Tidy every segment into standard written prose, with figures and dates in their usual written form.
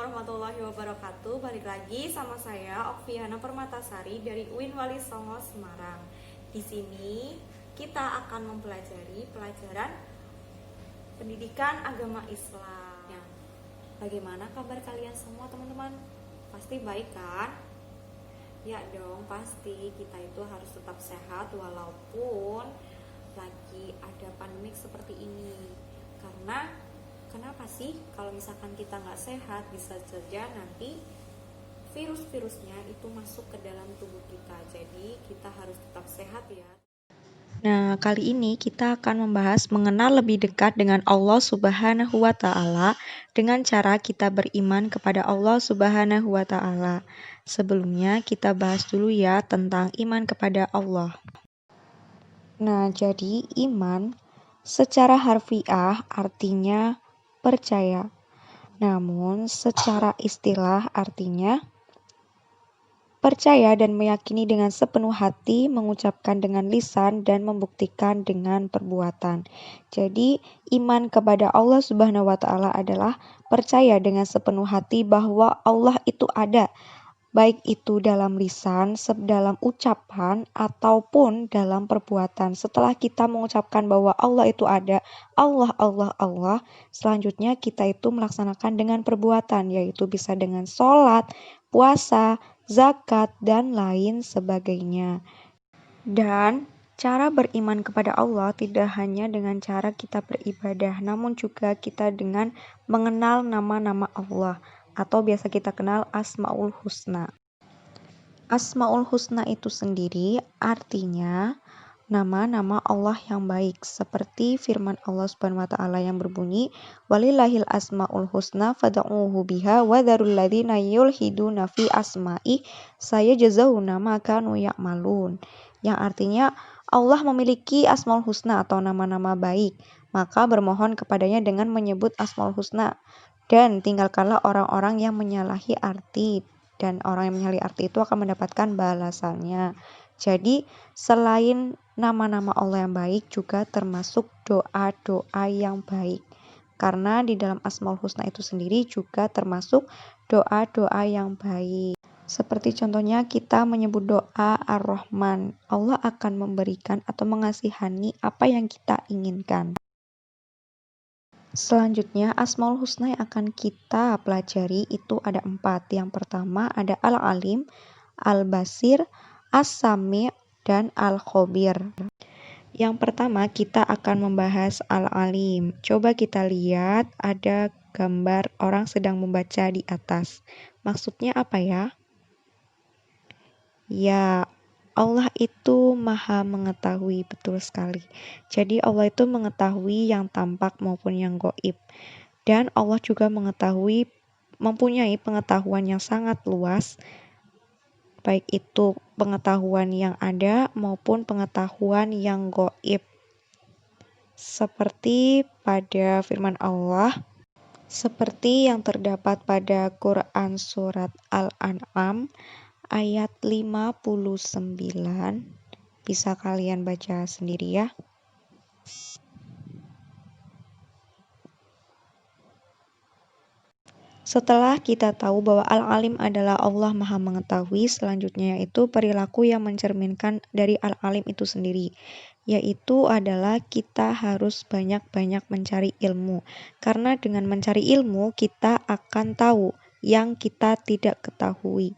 warahmatullahi wabarakatuh. Balik lagi sama saya Okviana Permatasari dari UIN Wali Songo Semarang. Di sini kita akan mempelajari pelajaran pendidikan agama Islam. Ya, bagaimana kabar kalian semua teman-teman? Pasti baik kan? Ya dong, pasti kita itu harus tetap sehat walaupun lagi ada pandemik seperti ini. Karena kenapa sih kalau misalkan kita nggak sehat bisa saja nanti virus-virusnya itu masuk ke dalam tubuh kita. Jadi kita harus tetap sehat ya. Nah, kali ini kita akan membahas mengenal lebih dekat dengan Allah Subhanahu wa Ta'ala dengan cara kita beriman kepada Allah Subhanahu wa Ta'ala. Sebelumnya, kita bahas dulu ya tentang iman kepada Allah. Nah, jadi iman secara harfiah artinya percaya. Namun, secara istilah artinya percaya dan meyakini dengan sepenuh hati, mengucapkan dengan lisan, dan membuktikan dengan perbuatan. Jadi, iman kepada Allah Subhanahu wa Ta'ala adalah percaya dengan sepenuh hati bahwa Allah itu ada, baik itu dalam lisan, dalam ucapan, ataupun dalam perbuatan. Setelah kita mengucapkan bahwa Allah itu ada, Allah, Allah, Allah, selanjutnya kita itu melaksanakan dengan perbuatan, yaitu bisa dengan sholat, puasa, zakat, dan lain sebagainya. Dan cara beriman kepada Allah tidak hanya dengan cara kita beribadah, namun juga kita dengan mengenal nama-nama Allah, atau biasa kita kenal Asmaul Husna. Asmaul Husna itu sendiri artinya nama-nama Allah yang baik, seperti firman Allah Subhanahu wa Ta'ala yang berbunyi, walillahil asmaul husna fad'uuhu biha wa dzarul ladzina yulhiduna fi asma'i sayajzauna ma kanu ya'malun. Yang artinya Allah memiliki asmaul husna atau nama-nama baik, maka bermohon kepadanya dengan menyebut asmaul husna, dan tinggalkanlah orang-orang yang menyalahi arti, dan orang yang menyalahi arti itu akan mendapatkan balasannya. Jadi selain nama-nama Allah yang baik juga termasuk doa-doa yang baik. Karena di dalam Asmaul Husna itu sendiri juga termasuk doa-doa yang baik. Seperti contohnya kita menyebut doa Ar-Rahman. Allah akan memberikan atau mengasihani apa yang kita inginkan. Selanjutnya Asmaul Husna yang akan kita pelajari itu ada 4. Yang pertama ada Al-Alim, Al-Basir, As-Sami', dan Al-Khabir. Yang pertama kita akan membahas Al-Alim. Coba kita lihat ada gambar orang sedang membaca di atas. Maksudnya apa ya? Ya, Allah itu maha mengetahui, betul sekali. Jadi Allah itu mengetahui yang tampak maupun yang gaib. Dan Allah juga mempunyai pengetahuan yang sangat luas, baik itu pengetahuan yang ada maupun pengetahuan yang gaib. Seperti pada firman Allah, seperti yang terdapat pada Quran Surat Al-An'am ayat 59. Bisa kalian baca sendiri ya. Setelah kita tahu bahwa Al-Alim adalah Allah Maha Mengetahui, selanjutnya yaitu perilaku yang mencerminkan dari Al-Alim itu sendiri, yaitu adalah kita harus banyak-banyak mencari ilmu. Karena dengan mencari ilmu, kita akan tahu yang kita tidak ketahui.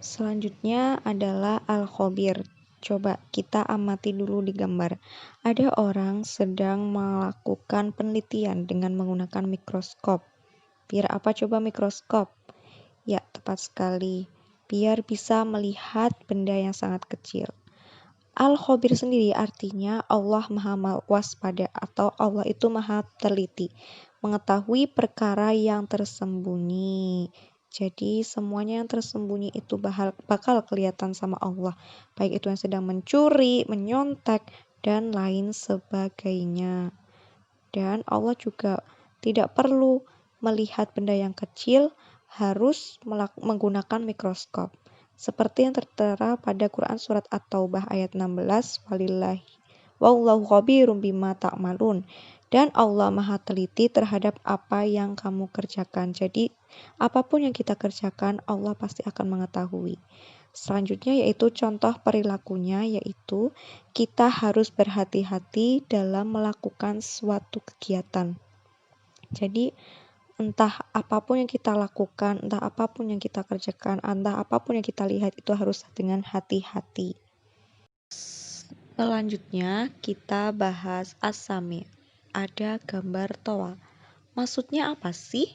Selanjutnya adalah Al-Khabir. Coba kita amati dulu di gambar. Ada orang sedang melakukan penelitian dengan menggunakan mikroskop. Biar apa coba mikroskop? Ya, tepat sekali. Biar bisa melihat benda yang sangat kecil. Al-Khabir sendiri artinya Allah Maha Waspada atau Allah itu Maha Teliti, mengetahui perkara yang tersembunyi. Jadi semuanya yang tersembunyi itu bakal kelihatan sama Allah, baik itu yang sedang mencuri, menyontek, dan lain sebagainya. Dan Allah juga tidak perlu melihat benda yang kecil, harus menggunakan mikroskop. Seperti yang tertera pada Quran Surat At-Taubah ayat 16, wallahu khabirum bima ta'malun. Dan Allah maha teliti terhadap apa yang kamu kerjakan. Jadi apapun yang kita kerjakan, Allah pasti akan mengetahui. Selanjutnya yaitu contoh perilakunya, yaitu kita harus berhati-hati dalam melakukan suatu kegiatan. Jadi entah apapun yang kita lakukan, entah apapun yang kita kerjakan, entah apapun yang kita lihat, itu harus dengan hati-hati. Selanjutnya kita bahas as-sami. Ada gambar toa. Maksudnya apa sih?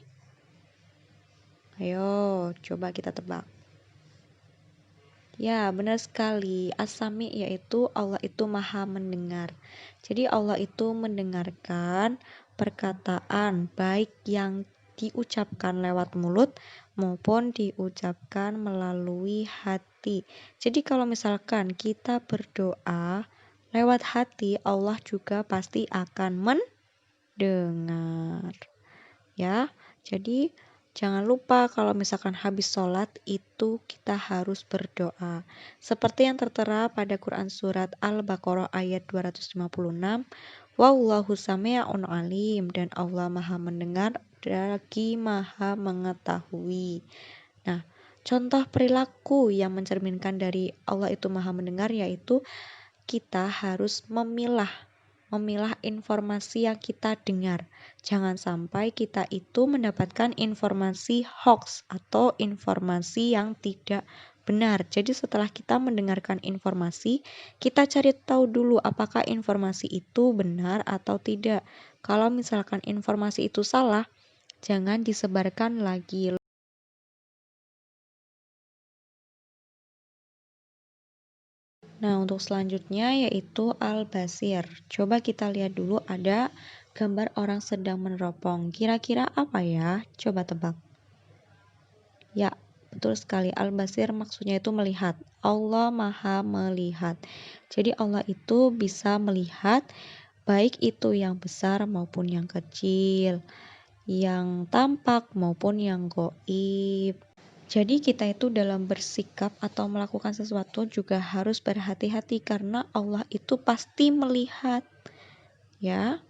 Ayo, coba kita tebak. Ya, benar sekali. As-sami yaitu Allah itu maha mendengar. Jadi Allah itu mendengarkan perkataan baik yang diucapkan lewat mulut maupun diucapkan melalui hati. Jadi kalau misalkan kita berdoa lewat hati, Allah juga pasti akan mendengar. Ya, jadi jangan lupa kalau misalkan habis sholat itu kita harus berdoa. Seperti yang tertera pada Quran Surat Al-Baqarah ayat 256, Wallahu sami'un alim, dan Allah maha mendengar lagi maha mengetahui. Nah, contoh perilaku yang mencerminkan dari Allah itu maha mendengar yaitu kita harus memilah informasi yang kita dengar. Jangan sampai kita itu mendapatkan informasi hoax atau informasi yang tidak benar. Jadi setelah kita mendengarkan informasi, kita cari tahu dulu apakah informasi itu benar atau tidak. Kalau misalkan informasi itu salah, jangan disebarkan lagi. Nah, untuk selanjutnya yaitu Al-Basir. Coba kita lihat dulu, ada gambar orang sedang meneropong. Kira-kira apa ya? Coba tebak. Ya, betul sekali. Al-Basir maksudnya itu melihat. Allah maha melihat. Jadi Allah itu bisa melihat baik itu yang besar maupun yang kecil, yang tampak maupun yang gaib. Jadi kita itu dalam bersikap atau melakukan sesuatu juga harus berhati-hati karena Allah itu pasti melihat. Ya,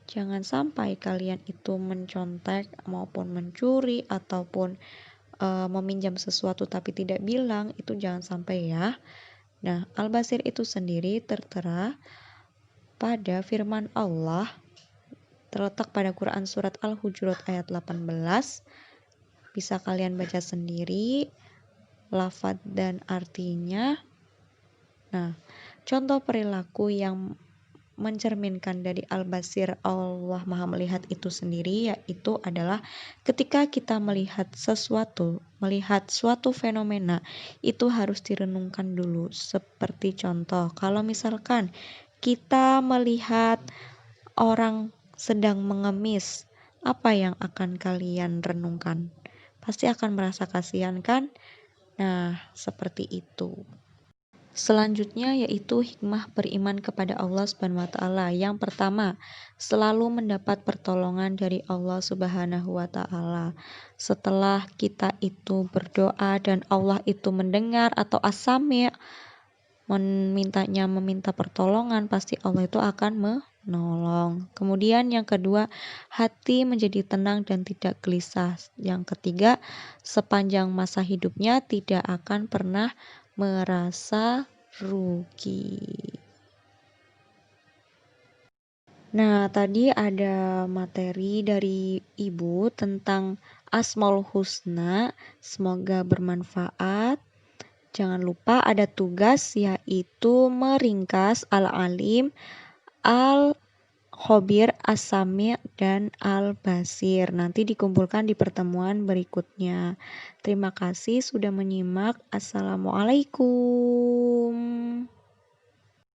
jangan sampai kalian itu mencontek maupun mencuri ataupun meminjam sesuatu tapi tidak bilang, itu jangan sampai ya. Nah, Al-Basir itu sendiri tertera pada firman Allah terletak pada Quran Surat Al-Hujurat ayat 18. Bisa kalian baca sendiri lafaz dan artinya. Nah, contoh perilaku yang mencerminkan dari Al-Basir Allah maha melihat itu sendiri yaitu adalah ketika kita melihat sesuatu, melihat suatu fenomena, itu harus direnungkan dulu. Seperti contoh, kalau misalkan kita melihat orang sedang mengemis, apa yang akan kalian renungkan? Pasti akan merasa kasihan kan? Nah, seperti itu. Selanjutnya yaitu hikmah beriman kepada Allah Subhanahu wa taala. Yang pertama, selalu mendapat pertolongan dari Allah Subhanahu wa taala. Setelah kita itu berdoa dan Allah itu mendengar atau as-sami' meminta pertolongan, pasti Allah itu akan menolong. Kemudian yang kedua, hati menjadi tenang dan tidak gelisah. Yang ketiga, sepanjang masa hidupnya tidak akan pernah merasa rugi. Nah, tadi ada materi dari Ibu tentang Asmaul Husna. Semoga bermanfaat. Jangan lupa ada tugas yaitu meringkas Al-Alim, Al-Khabir, As-Sami' dan Al-Basir. Nanti dikumpulkan di pertemuan berikutnya. Terima kasih sudah menyimak. Assalamualaikum.